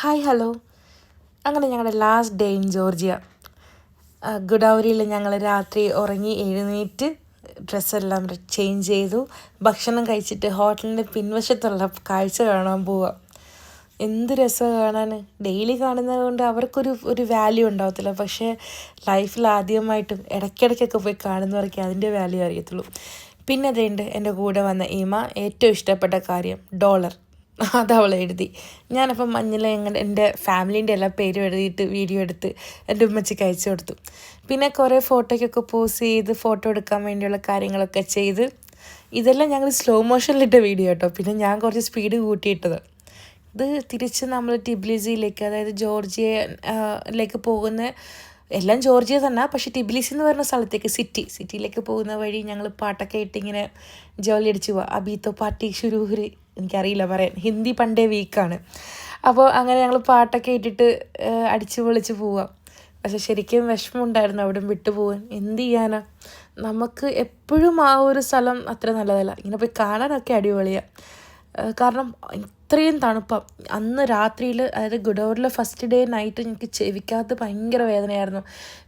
Hi hello. അങ്ങനെ ഞങ്ങളുടെ last day in Georgia. ഗുഡൌരിയിൽ ഞങ്ങൾ രാത്രി ഉറങ്ങി എഴുന്നേറ്റ് ഡ്രസ്സെല്ലാം ചേഞ്ച് ചെയ്തു. ഭക്ഷണം കഴിച്ചിട്ട് ഹോട്ടലിൻ്റെ പിൻവശത്തുള്ള കാഴ്ച കാണാൻ പോവുക. എന്ത് രസമാണ് കാണാൻ. ഡെയിലി കാണുന്നത് കൊണ്ട് അവർക്കൊരു വാല്യൂ ഉണ്ടാകത്തില്ല. പക്ഷേ ലൈഫിൽ ആദ്യമായിട്ടും ഇടയ്ക്കിടയ്ക്കൊക്കെ പോയി കാണുന്നവർക്ക് അതിൻ്റെ വാല്യൂ അറിയത്തുള്ളൂ. പിന്നെ അതുണ്ട് എൻ്റെ കൂടെ വന്ന ഈമ ഏറ്റവും ഇഷ്ടപ്പെട്ട കാര്യം ഡോളർ. അതവൾ എഴുതി. ഞാനപ്പം മഞ്ഞൾ എൻ്റെ ഫാമിലീൻ്റെ എല്ലാ പേരും എഴുതിയിട്ട് വീഡിയോ എടുത്ത് എൻ്റെ ഉമ്മച്ചിക്ക് അയച്ചു കൊടുത്തു. പിന്നെ കുറേ ഫോട്ടോയ്ക്കൊക്കെ പോസ് ചെയ്ത് ഫോട്ടോ എടുക്കാൻ വേണ്ടിയുള്ള കാര്യങ്ങളൊക്കെ ചെയ്ത് ഇതെല്ലാം ഞങ്ങൾ സ്ലോ മോഷനിലിട്ട വീഡിയോ കേട്ടോ. പിന്നെ ഞാൻ കുറച്ച് സ്പീഡ് കൂട്ടിയിട്ടത്. ഇത് തിരിച്ച് നമ്മൾ ടിബ്ലിസിയിലേക്ക്, അതായത് ജോർജിയയിലേക്ക് പോകുന്ന, എല്ലാം ജോർജിയ തന്നെ, പക്ഷേ ടിബ്ലിസി എന്ന് പറയുന്ന സ്ഥലത്തേക്ക് സിറ്റിയിലേക്ക് പോകുന്ന വഴി ഞങ്ങൾ പാട്ടൊക്കെ ഇട്ടിങ്ങനെ ജോലി അടിച്ച് പോവാം. അബീത്തോ പാർട്ടി ഷുരൂഹുര്, എനിക്കറിയില്ല പറയാൻ, ഹിന്ദി പണ്ടേ വീക്കാണ്. അപ്പോൾ അങ്ങനെ ഞങ്ങൾ പാട്ടൊക്കെ ഇട്ടിട്ട് അടിച്ച് പൊളിച്ച് പോവാം. പക്ഷെ ശരിക്കും വിഷമമുണ്ടായിരുന്നു അവിടെ വിട്ടു പോകാൻ. എന്ത് ചെയ്യാനാ, നമുക്ക് എപ്പോഴും ആ ഒരു സ്ഥലം അത്ര നല്ലതല്ല. ഇങ്ങനെ പോയി കാണാനൊക്കെ അടിപൊളിയാണ്. കാരണം ഇത്രയും തണുപ്പാണ്. അന്ന് രാത്രിയിൽ, അതായത് ഗുഡൌരിലെ ഫസ്റ്റ് ഡേ നൈറ്റ് എനിക്ക് ചെവിക്കകത്ത് ഭയങ്കര വേദനയായിരുന്നു.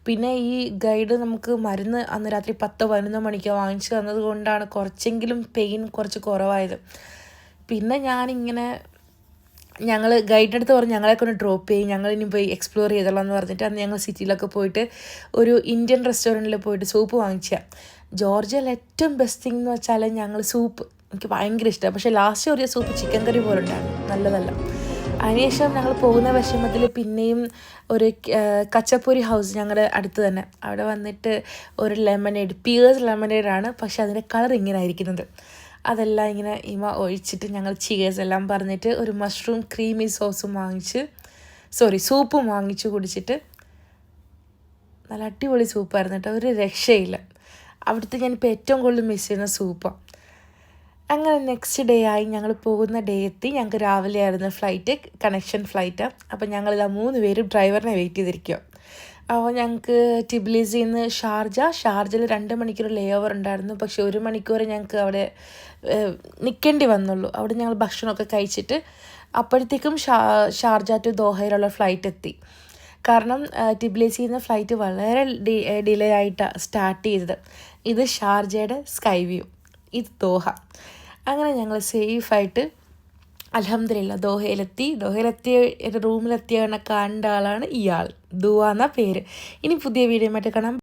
പിന്നെ ഈ ഗൈഡ് നമുക്ക് മരുന്ന് അന്ന് രാത്രി 10-11 മണിക്ക് വാങ്ങിച്ചു തന്നത് കൊണ്ടാണ് കുറച്ചെങ്കിലും പെയിൻ കുറച്ച് കുറവായത്. പിന്നെ ഞങ്ങൾ ഗൈഡിൻ്റെ അടുത്ത് പറഞ്ഞ് ഞങ്ങളെ കൊണ്ട് ഡ്രോപ്പ് ചെയ്യും, ഞങ്ങളിനി പോയി എക്സ്പ്ലോർ ചെയ്തോളാം എന്ന് പറഞ്ഞിട്ട് അന്ന് ഞങ്ങൾ സിറ്റിയിലൊക്കെ പോയിട്ട് ഒരു ഇന്ത്യൻ റെസ്റ്റോറൻറ്റിൽ പോയിട്ട് സൂപ്പ് വാങ്ങിച്ചാൽ. ജോർജിയയിൽ ഏറ്റവും ബെസ്റ്റ് തിങ് എന്ന് വെച്ചാൽ ഞങ്ങൾ സൂപ്പ്, എനിക്ക് ഭയങ്കര ഇഷ്ടമാണ്. പക്ഷേ ലാസ്റ്റ് ഒരു സൂപ്പ് ചിക്കൻ കറി പോലെ ഉണ്ടായിരുന്നു, നല്ലതല്ല. അതിനുശേഷം ഞങ്ങൾ പോകുന്ന വിഷമത്തിൽ പിന്നെയും ഒരു കച്ചപ്പൂരി ഹൗസ് ഞങ്ങളുടെ അടുത്ത് തന്നെ, അവിടെ വന്നിട്ട് ഒരു പിയേഴ്സ് ലെമനേഡാണ്, പക്ഷെ അതിൻ്റെ കളർ ഇങ്ങനെ ആയിരിക്കുന്നത്. അതെല്ലാം ഇങ്ങനെ ഇമ ഒഴിച്ചിട്ട് ഞങ്ങൾ ചിയേഴ്സ് എല്ലാം പറഞ്ഞിട്ട് ഒരു മഷ്റൂം ക്രീമി സൂപ്പും വാങ്ങിച്ച് കുടിച്ചിട്ട് നല്ല അടിപൊളി സൂപ്പായിരുന്നു കേട്ടോ, ഒരു രക്ഷയില്ല. അവിടുത്തെ ഞാനിപ്പോൾ ഏറ്റവും കൂടുതൽ മിസ് ചെയ്യുന്ന സൂപ്പാണ്. അങ്ങനെ നെക്സ്റ്റ് ഡേ ആയി, ഞങ്ങൾ പോകുന്ന ഡേ എത്തി. ഞങ്ങൾക്ക് രാവിലെ ആയിരുന്നു ഫ്ലൈറ്റ്, കണക്ഷൻ ഫ്ലൈറ്റ്. അപ്പോൾ ഞങ്ങളിതാ 3 പേരും ഡ്രൈവറിനെ വെയിറ്റ് ചെയ്തിരിക്കുക. അപ്പോൾ ഞങ്ങൾക്ക് ടിബ്ലിസിയിൽ നിന്ന് ഷാർജയിൽ 2 മണിക്കൂർ ലേ ഓവർ ഉണ്ടായിരുന്നു. പക്ഷേ 1 മണിക്കൂർ ഞങ്ങൾക്ക് അവിടെ നിൽക്കേണ്ടി വന്നുള്ളൂ. അവിടെ ഞങ്ങൾ ഭക്ഷണമൊക്കെ കഴിച്ചിട്ട് അപ്പോഴത്തേക്കും ഷാർജ ടു ദോഹയിലുള്ള ഫ്ലൈറ്റ് എത്തി. കാരണം ടിബ്ലിസിയിൽ നിന്ന് ഫ്ലൈറ്റ് വളരെ ഡിലേ ആയിട്ടാണ് സ്റ്റാർട്ട് ചെയ്തത്. ഇത് ഷാർജയുടെ സ്കൈ വ്യൂ, ഇത് ദോഹ. അങ്ങനെ ഞങ്ങൾ സേഫായിട്ട് അൽഹംദുലില്ലാ ദോഹയിലെത്തിയ റൂമിലെത്തിയ കണ്ട ആളാണ് ഇയാൾ. ദുവ എന്ന പേര്. ഇനി പുതിയ വീഡിയോ ആയിട്ട് കാണാം.